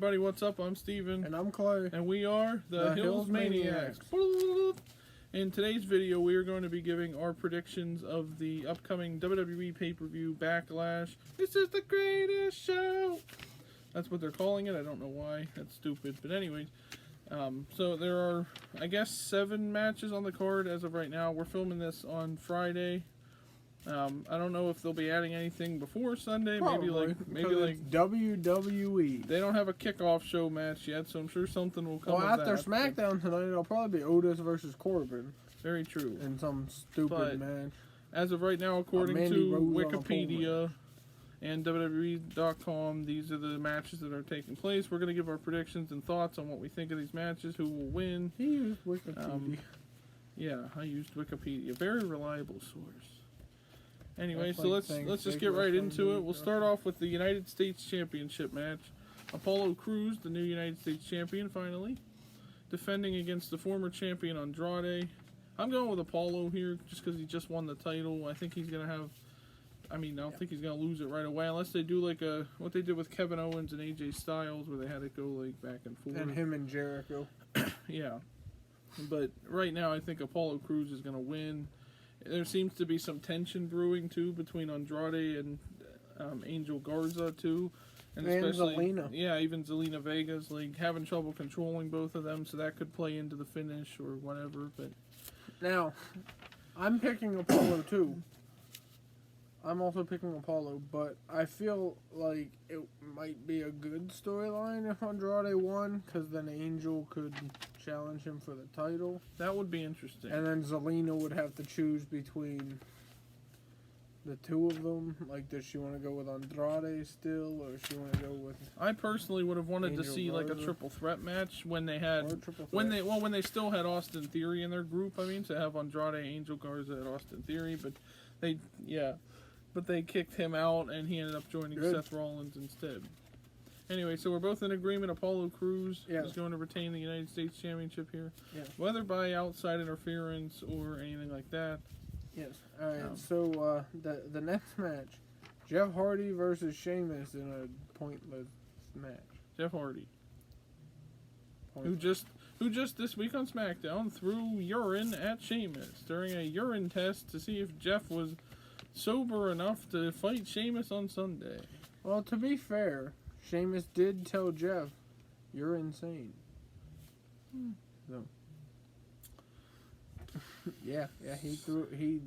everybody, what's up? I'm Steven. And I'm Clay. And we are the Hills Maniacs. In today's video, we are going to be giving our predictions of the upcoming WWE pay-per-view Backlash. This is the greatest show! That's what they're calling it. I don't know why. That's stupid. But anyways, so there are, I guess, 7 matches on the card as of right now. We're filming this on Friday. I don't know if they'll be adding anything before Sunday. Probably, maybe like WWE. They don't have a kickoff show match yet, so I'm sure something will come. Well, after SmackDown tonight, it'll probably be Otis versus Corbin. Very true. In some stupid match. As of right now, according to Wikipedia and WWE.com, these are the matches that are taking place. We're going to give our predictions and thoughts on what we think of these matches, who will win. He used Wikipedia. Yeah, I used Wikipedia. Very reliable source. Anyway, so let's just get right into it. We'll start off with the United States Championship match. Apollo Crews, the new United States Champion, finally, defending against the former champion Andrade. I'm going with Apollo here just because he just won the title. I think he's going to have... I don't think he's going to lose it right away unless they do like what they did with Kevin Owens and AJ Styles where they had it go like back and forth. And him and Jericho. Yeah. But right now I think Apollo Crews is going to win. There seems to be some tension brewing, too, between Andrade and Angel Garza, too. And especially, Zelina. Yeah, even Zelina Vega's like having trouble controlling both of them, so that could play into the finish or whatever. But now, I'm picking Apollo, too. I'm also picking Apollo, but I feel like it might be a good storyline if Andrade won, because then Angel could challenge him for the title. That would be interesting. And then Zelina would have to choose between the two of them. Like, does she want to go with Andrade still, or does she want to go with... I personally would have wanted to see like a triple threat match when they had... When they still had Austin Theory in their group, to have Andrade, Angel Garza, and Austin Theory, but they kicked him out, and he ended up joining Seth Rollins instead. Anyway, so we're both in agreement. Apollo Crews is going to retain the United States Championship here. Yes. Whether by outside interference or anything like that. Yes. All right, so the next match, Jeff Hardy versus Sheamus in a pointless match. Jeff Hardy. Who just this week on SmackDown threw urine at Sheamus during a urine test to see if Jeff was sober enough to fight Sheamus on Sunday. Well, to be fair, Sheamus did tell Jeff, "You're insane." So, yeah, he threw he.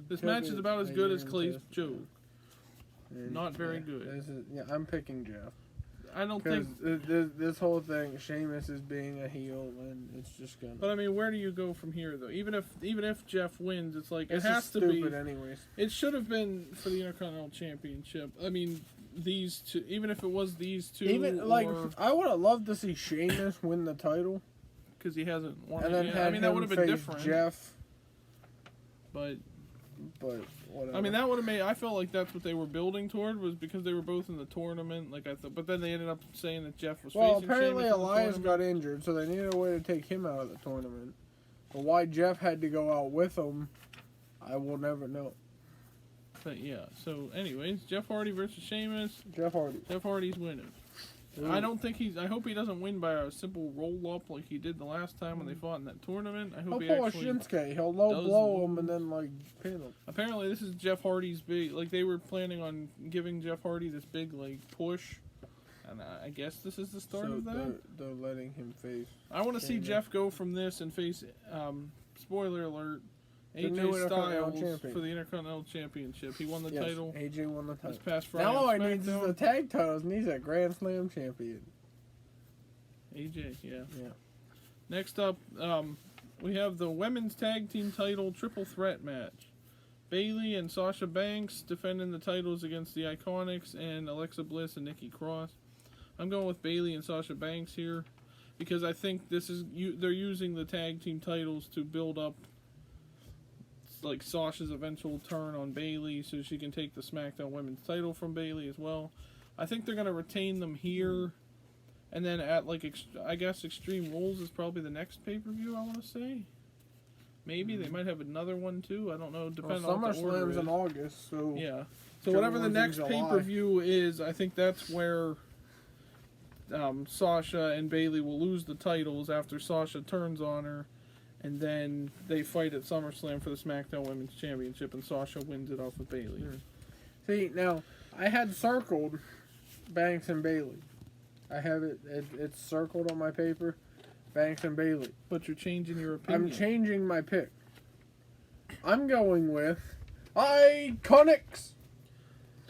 This match is about as good as Clay's joke. Not very good. I'm picking Jeff. I don't think this whole thing, Sheamus is being a heel, and it's just gonna. But where do you go from here, though? Even if Jeff wins, it's like it has to be. Stupid, anyways. It should have been for the Intercontinental Championship. These two. Even if it was these two. I would have loved to see Sheamus win the title. Because he hasn't won and it yet. That would have been different. Jeff. But whatever. That would have made. I felt like that's what they were building toward, was because they were both in the tournament. Like I thought, but then they ended up saying that Jeff was. Well, facing apparently Sheamus Elias got injured, so they needed a way to take him out of the tournament. But why Jeff had to go out with him, I will never know. But yeah. So, anyways, Jeff Hardy versus Sheamus. Jeff Hardy. Jeff Hardy's winning. Ooh. I hope he doesn't win by a simple roll-up like he did the last time when they fought in that tournament. I hope he actually Shinsuke. He'll low-blow him and then, pin him. Apparently, this is Jeff Hardy's big... they were planning on giving Jeff Hardy this big, push. And I guess this is the start of that. They're letting him face... I want to see Jeff go from this and face... spoiler alert... AJ Styles for the Intercontinental Championship. He won the title. AJ won the title. This past Friday. Now all I need is the tag titles, and he's a Grand Slam champion. AJ, yeah. Next up, we have the Women's Tag Team title triple threat match. Bayley and Sasha Banks defending the titles against the Iconics and Alexa Bliss and Nikki Cross. I'm going with Bayley and Sasha Banks here because I think they're using the tag team titles to build up Sasha's eventual turn on Bayley so she can take the SmackDown Women's title from Bayley as well. I think they're going to retain them here. And then at, I guess Extreme Rules is probably the next pay-per-view, I want to say. Maybe. They might have another one, too. I don't know. Depending on what the order is. SummerSlam's in August, so... Yeah. So whatever the next pay-per-view is, I think that's where Sasha and Bayley will lose the titles after Sasha turns on her, and then they fight at SummerSlam for the SmackDown Women's Championship, and Sasha wins it off of Bayley. See, now, I had circled Banks and Bayley. I have it's circled on my paper, Banks and Bayley. But you're changing your opinion. I'm changing my pick. I'm going with Iconics.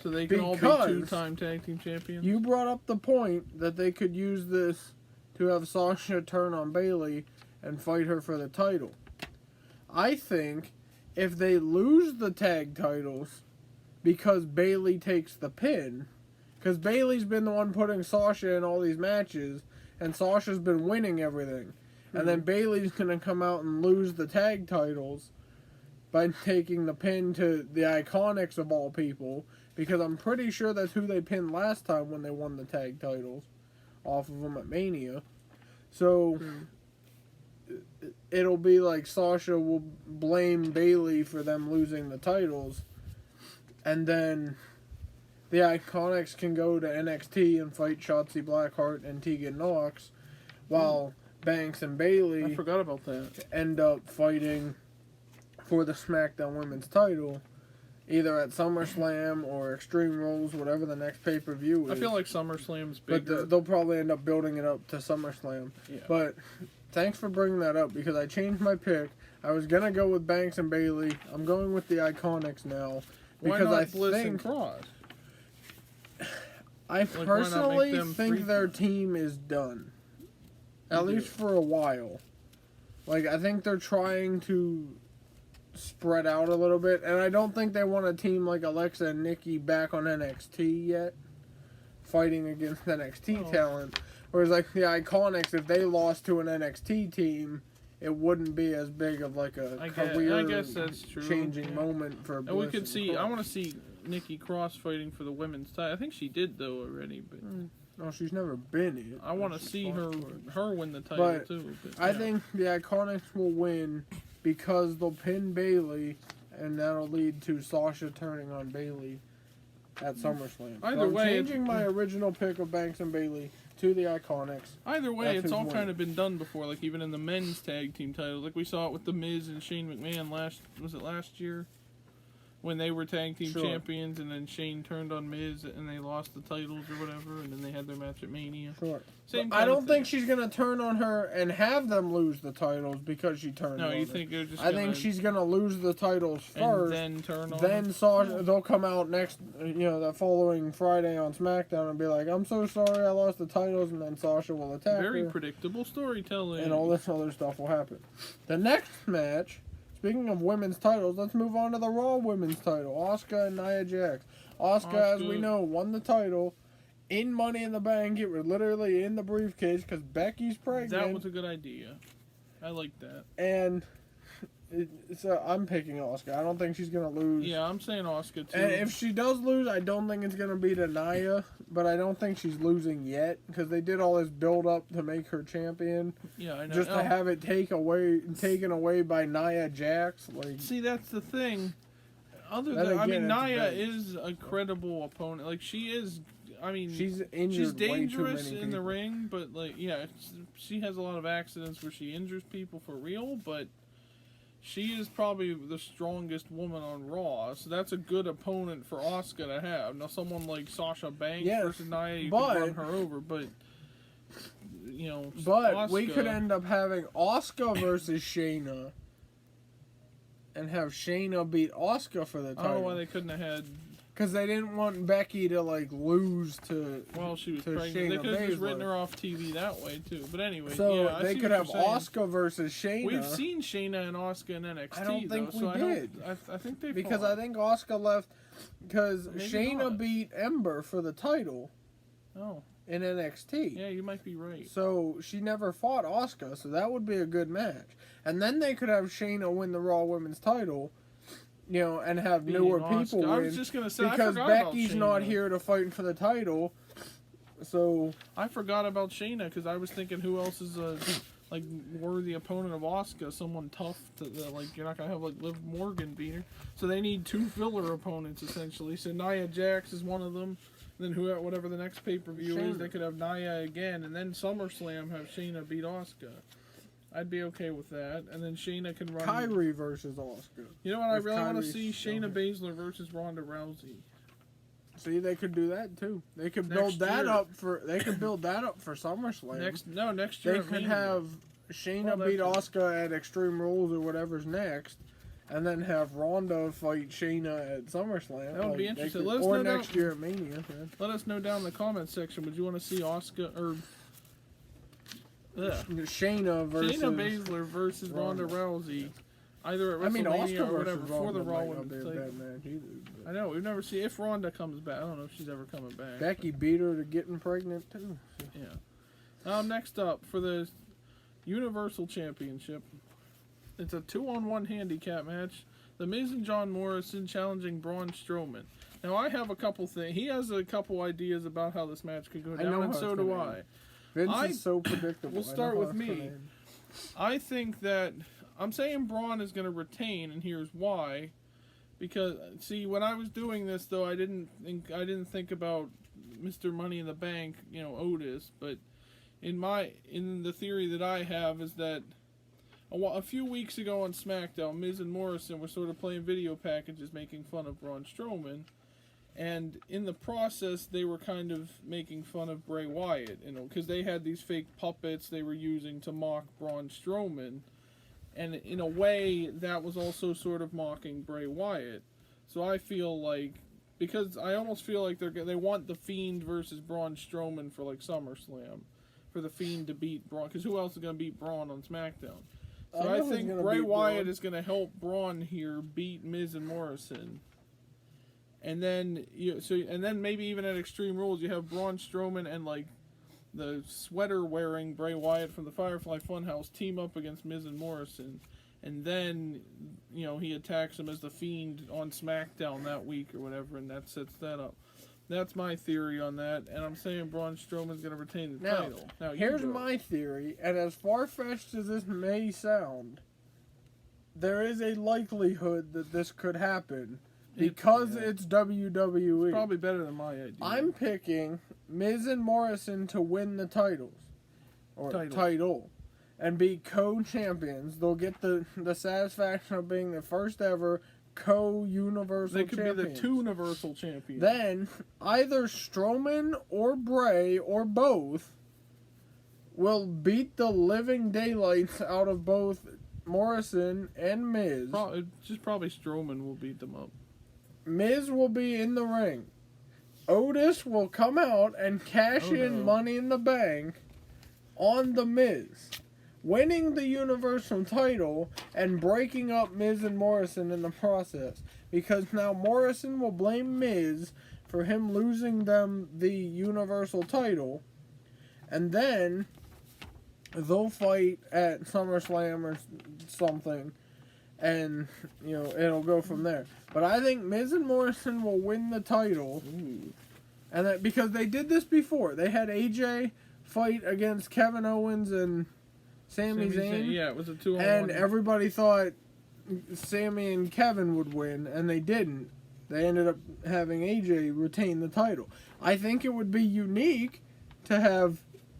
So they can all be 2-time tag team champions? You brought up the point that they could use this to have Sasha turn on Bayley and fight her for the title. I think if they lose the tag titles because Bayley takes the pin, because Bayley's been the one putting Sasha in all these matches, and Sasha's been winning everything, and then Bayley's going to come out and lose the tag titles by taking the pin to the Iconics of all people, because I'm pretty sure that's who they pinned last time when they won the tag titles off of them at Mania. So it'll be like Sasha will blame Bayley for them losing the titles, and then the Iconics can go to NXT and fight Shotzi Blackheart and Tegan Nox, while Banks and Bayley, I forgot about that, end up fighting for the SmackDown Women's title, either at SummerSlam or Extreme Rules, whatever the next pay-per-view is. I feel like SummerSlam's bigger. But they'll probably end up building it up to SummerSlam. Yeah. But thanks for bringing that up, because I changed my pick. I was going to go with Banks and Bayley. I'm going with the Iconics now. Because why not Bliss and Cross? I personally think their team is done. At least for a while. Like, I think they're trying to spread out a little bit, and I don't think they want a team like Alexa and Nikki back on NXT yet, fighting against NXT talent. Whereas, like, the Iconics, if they lost to an NXT team, it wouldn't be as big of like a career-changing moment for Bliss. And we could see. I want to see Nikki Cross fighting for the women's title. I think she did though already, but no, she's never been in. I want to see her win the title too. But, I think the Iconics will win because they'll pin Bayley, and that'll lead to Sasha turning on Bayley at SummerSlam. Either way, I'm changing my original pick of Banks and Bayley to the Iconics. Either way, it's all kind of been done before, like even in the men's tag team titles. Like we saw it with The Miz and Shane McMahon last year? When they were tag team champions, and then Shane turned on Miz, and they lost the titles or whatever, and then they had their match at Mania. I don't think she's going to turn on her and have them lose the titles because she turned on her. No, you think they're just I think she's going to lose the titles first. And then turn on Then Sasha, they'll come out that following Friday on SmackDown and be like, I'm so sorry I lost the titles, and then Sasha will attack her. Very predictable storytelling. And all this other stuff will happen. The next match, speaking of women's titles, let's move on to the Raw women's title. Asuka and Nia Jax. Asuka, as we know, won the title in Money in the Bank. It was literally in the briefcase because Becky's pregnant. That was a good idea. I like that. And I'm picking Asuka. I don't think she's going to lose. Yeah, I'm saying Asuka too. And if she does lose, I don't think it's going to be to Nia. But I don't think she's losing yet because they did all this build-up to make her champion. Yeah, I know. Just to have it taken away by Nia Jax. Like, see, that's the thing. Nia is a credible opponent. Like, she is. I mean, she's injured. She's dangerous in the ring, but like, yeah, she has a lot of accidents where she injures people for real. But she is probably the strongest woman on Raw, so that's a good opponent for Asuka to have. Now, someone like Sasha Banks versus Nia, you can run her over, but But we could end up having Asuka versus Shayna, and have Shayna beat Asuka for the title. I don't know why they couldn't have had. Because they didn't want Becky to lose to. Well, she was pregnant. Shayna they could have just Baszler. written her off TV that way too. But anyway, so they could have Asuka versus Shayna. We've seen Shayna and Asuka in NXT. I don't think we did. I think they because I think Asuka left because Shayna beat Ember for the title. Oh. In NXT. Yeah, you might be right. So she never fought Asuka, so that would be a good match. And then they could have Shayna win the Raw Women's title. And have newer people win. I was just gonna say because Becky's not here to fight for the title. So I forgot about Shayna because I was thinking who else is a worthy opponent of Asuka, someone tough to you're not gonna have Liv Morgan beat her. So they need two filler opponents essentially. So Nia Jax is one of them. And then whatever the next pay-per-view is, they could have Nia again, and then SummerSlam have Shayna beat Asuka. I'd be okay with that, and then Shayna can run. Kyrie versus Asuka. You know what I really want to see? Shayna Baszler versus Ronda Rousey. See, they could do that too. They could build that up for. They could build that up for SummerSlam. Next year. They could have Shayna beat Asuka at Extreme Rules or whatever's next, and then have Ronda fight Shayna at SummerSlam. That would be interesting. Or next year at Mania. Let us know down in the comments section. Would you want to see Asuka or Shayna Baszler versus Ronda Rousey? Either at WrestleMania or whatever for the Raw Women's title. I know we've never seen if Ronda comes back. I don't know if she's ever coming back. Becky beat her to getting pregnant too. Yeah. Next up for the Universal Championship, it's a 2-on-1 handicap match. The Miz and John Morrison challenging Braun Strowman. Now I have a couple things. He has a couple ideas about how this match could go down, and so do I. Vince is so predictable. We'll start with me. I think that. I'm saying Braun is going to retain, and here's why. Because see, when I was doing this, though, I didn't think about Mr. Money in the Bank, Otis. But in the theory that I have is that a few weeks ago on SmackDown, Miz and Morrison were sort of playing video packages, making fun of Braun Strowman, and in the process, they were kind of making fun of Bray Wyatt, because they had these fake puppets they were using to mock Braun Strowman. And in a way, that was also sort of mocking Bray Wyatt. So I feel like, because I almost feel like they want The Fiend versus Braun Strowman for like SummerSlam, for The Fiend to beat Braun, because who else is going to beat Braun on SmackDown? So I think Bray Wyatt is going to help Braun here beat Miz and Morrison. And then maybe even at Extreme Rules, you have Braun Strowman and like the sweater-wearing Bray Wyatt from the Firefly Funhouse team up against Miz and Morrison. And then, he attacks him as The Fiend on SmackDown that week or whatever, and that sets that up. That's my theory on that, and I'm saying Braun Strowman's going to retain the title. Now, here's my theory, and as far-fetched as this may sound, there is a likelihood that this could happen. Because it's WWE. It's probably better than my idea. I'm picking Miz and Morrison to win the titles. Or title. And be co-champions. They'll get the satisfaction of being the first ever co-universal champions. They could be the two universal champions. Then, either Strowman or Bray or both will beat the living daylights out of both Morrison and Miz. Probably Strowman will beat them up. Miz will be in the ring. Otis will come out and cash in Money in the Bank on the Miz, winning the Universal title and breaking up Miz and Morrison in the process. Because now Morrison will blame Miz for him losing them the Universal title, and then they'll fight at SummerSlam or something. And, it'll go from there. But I think Miz and Morrison will win the title. Ooh. And that because they did this before. They had AJ fight against Kevin Owens and Sami Zayn. Yeah, it was a 2-on-1. And everybody thought Sami and Kevin would win, and they didn't. They ended up having AJ retain the title. I think it would be unique to have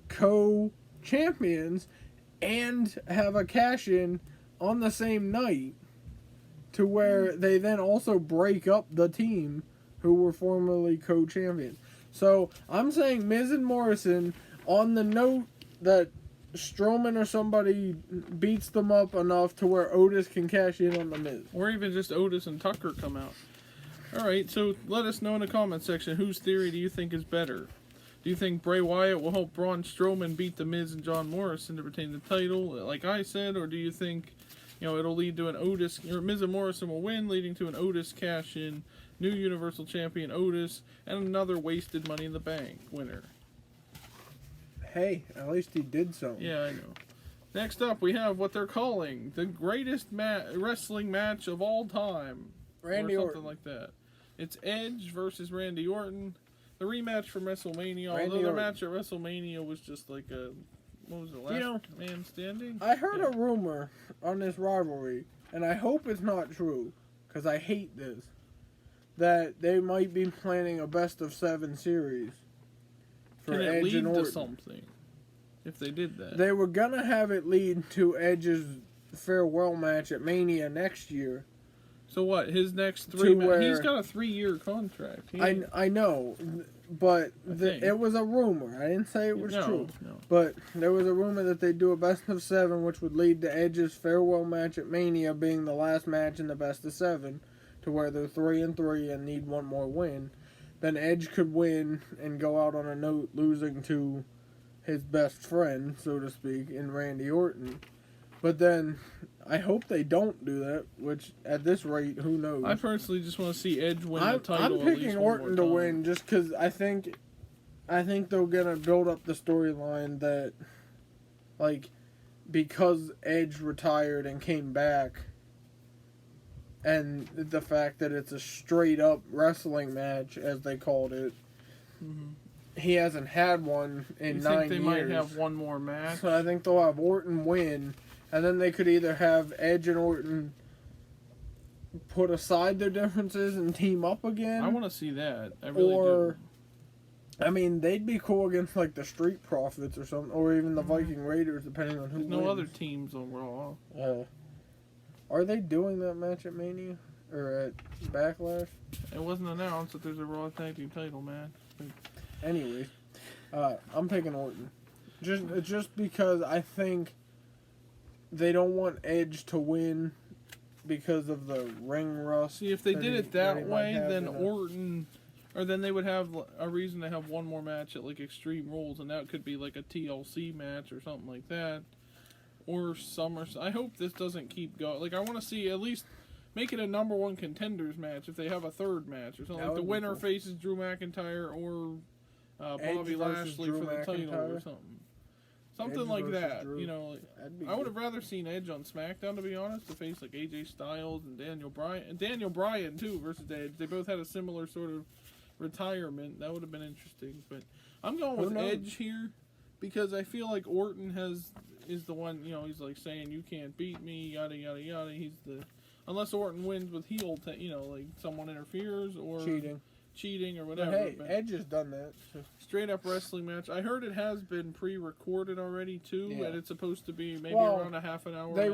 co-champions and have a cash-in on the same night, to where they then also break up the team who were formerly co-champions. So I'm saying Miz and Morrison, on the note that Strowman or somebody beats them up enough to where Otis can cash in on the Miz. Or even just Otis and Tucker come out. Alright, so let us know in the comment section, whose theory do you think is better? Do you think Bray Wyatt will help Braun Strowman beat the Miz and John Morrison to retain the title, like I said? Or do you think, it'll lead to an Otis, or Miz and Morrison will win, leading to an Otis cash-in, new Universal Champion Otis, and another wasted Money in the Bank winner? Hey, at least he did so. Yeah, I know. Next up, we have what they're calling the greatest wrestling match of all time. Randy or something Orton. like that. It's Edge versus Randy Orton. The rematch from WrestleMania. Randy although the Orton. match at WrestleMania was just like a... What was it, last man standing? I heard a rumor on this rivalry, and I hope it's not true, because I hate this, that they might be planning a best of 7 series for Can it Edge lead and Orton. to something if they did that? They were gonna have it lead to Edge's farewell match at Mania next year. So what? His next 3 he's got a 3-year contract. I know, but it was a rumor. I didn't say it was true. No. But there was a rumor that they'd do a best of 7, which would lead to Edge's farewell match at Mania being the last match in the best of 7, to where they're 3-3 and need one more win. Then Edge could win and go out on a note losing to his best friend, so to speak, in Randy Orton. But then I hope they don't do that, which at this rate, who knows? I personally just want to see Edge win the title. I'm picking Orton to win just because I think they're gonna build up the storyline that, like, because Edge retired and came back, and the fact that it's a straight up wrestling match, as they called it. Mm-hmm. He hasn't had one in 9 years. You think they might have one more match? So I think they'll have Orton win, and then they could either have Edge and Orton put aside their differences and team up again. I want to see that. I really do. I mean, they'd be cool against, like, the Street Profits or something, or even the Viking Raiders, depending on who wins. There's no other teams on Raw. Are they doing that match at Mania? Or at Backlash? It wasn't announced that there's a Raw Tag Team title match. But... Anyway, I'm picking Orton. Just because I think they don't want Edge to win because of the ring rust. See, if they did it that way, then Orton... Or then they would have a reason to have one more match at, like, Extreme Rules, and that could be, like, a TLC match or something like that. Or SummerSlam. I hope this doesn't keep going. Like, I want to see at least make it a number 1 contenders match if they have a third match or something. Like, the winner faces Drew McIntyre or Bobby Lashley for the title or something. Something Edge like that. Drew. You know, like, I would have rather seen Edge on SmackDown, to be honest, to face, like, AJ Styles and Daniel Bryan. And Daniel Bryan, too, versus Edge. They both had a similar sort of retirement. That would have been interesting. But I'm going with Edge here because I feel like Orton is the one, you know, he's like saying you can't beat me, yada yada yada. He's the, unless Orton wins with heel, you know, like someone interferes or cheating or whatever. But hey, Edge has done that. So. Straight up wrestling match. I heard it has been pre-recorded already too, and it's supposed to be maybe around a half an hour. The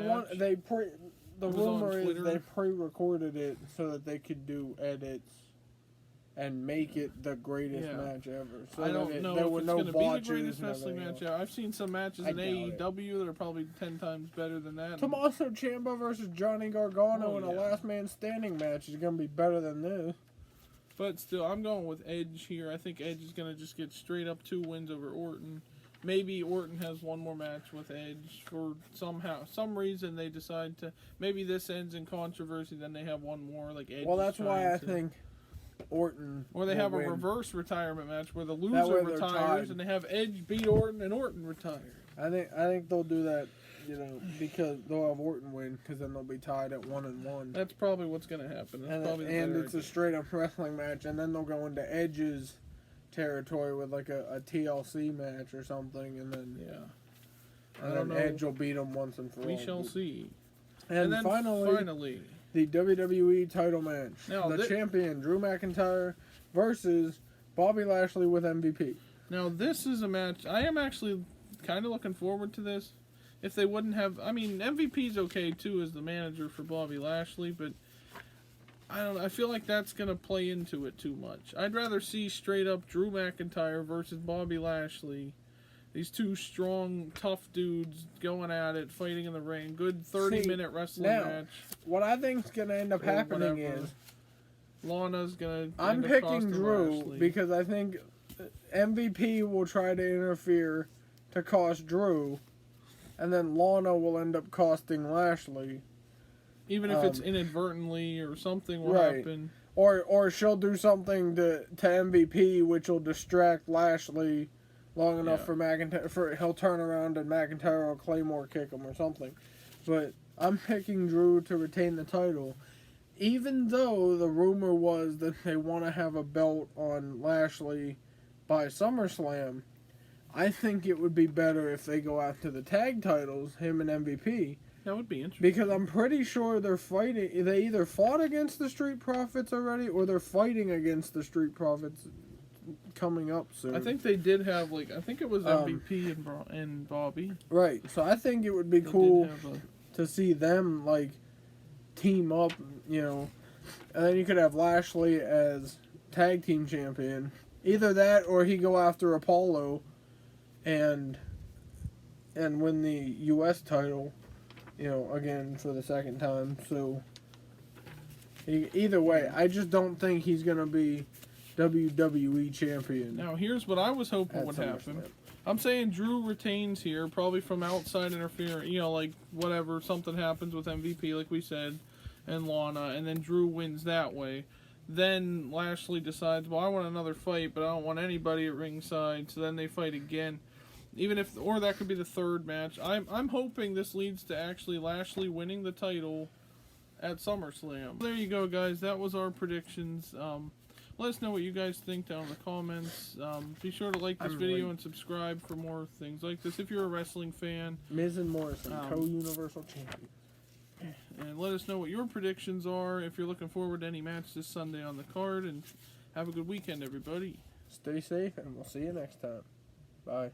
rumor is they pre-recorded it so that they could do edits and make it the greatest match ever. So I don't know if it's going to be the greatest wrestling match ever. I've seen some matches in AEW that are probably 10 times better than that. Tommaso Ciampa versus Johnny Gargano in a last man standing match is going to be better than this. But still, I'm going with Edge here. I think Edge is going to just get straight up 2 wins over Orton. Maybe Orton has one more match with Edge for some reason they decide to. Maybe this ends in controversy, then they have one more like Edge. Well, that's why I think Orton. Or they have a reverse retirement match where the loser retires and they have Edge beat Orton and Orton retire. I think they'll do that, you know, because they'll have Orton win because then they'll be tied at 1-1. That's probably what's going to happen. And it's a straight up wrestling match, and then they'll go into Edge's territory with like a TLC match or something, and then and then Edge will beat him once and for all. We shall see. And then finally, the WWE title match. Now, the champion, Drew McIntyre, versus Bobby Lashley with MVP. Now, this is a match. I am actually kind of looking forward to this. If they wouldn't have... I mean, MVP's okay, too, as the manager for Bobby Lashley, but I don't know. I feel like that's going to play into it too much. I'd rather see straight-up Drew McIntyre versus Bobby Lashley. These 2 strong, tough dudes going at it, fighting in the ring. Good 30-minute wrestling match. What I think is going to end up happening is Lana's going to. I'm picking Drew because I think MVP will try to interfere to cost Drew, and then Lana will end up costing Lashley. Even if it's inadvertently or something will happen. Or she'll do something to MVP which will distract Lashley long enough for McIntyre, he'll turn around and McIntyre will Claymore kick him or something. But I'm picking Drew to retain the title. Even though the rumor was that they want to have a belt on Lashley by SummerSlam, I think it would be better if they go after the tag titles, him and MVP, That would be interesting. Because I'm pretty sure they're fighting. They either fought against the Street Profits already, or they're fighting against the Street Profits coming up soon. I think they did have, like, I think it was MVP and Bobby. Right. So I think it would be cool to see them, like, team up, you know. And then you could have Lashley as tag team champion. Either that, or he go after Apollo and win the U.S. title, you know, again for the second time. So either way, I just don't think he's gonna be WWE champion. Now here's what I was hoping would happen. I'm saying Drew retains here, probably from outside interference. You know, like whatever, something happens with MVP, like we said, and Lana, and then Drew wins that way. Then Lashley decides, well, I want another fight, but I don't want anybody at ringside. So then they fight again. Or that could be the third match. I'm hoping this leads to actually Lashley winning the title at SummerSlam. There you go, guys. That was our predictions. Let us know what you guys think down in the comments. Be sure to like this video and subscribe for more things like this if you're a wrestling fan. Miz and Morrison, co-universal champions. And let us know what your predictions are if you're looking forward to any match this Sunday on the card. And have a good weekend, everybody. Stay safe, and we'll see you next time. Bye.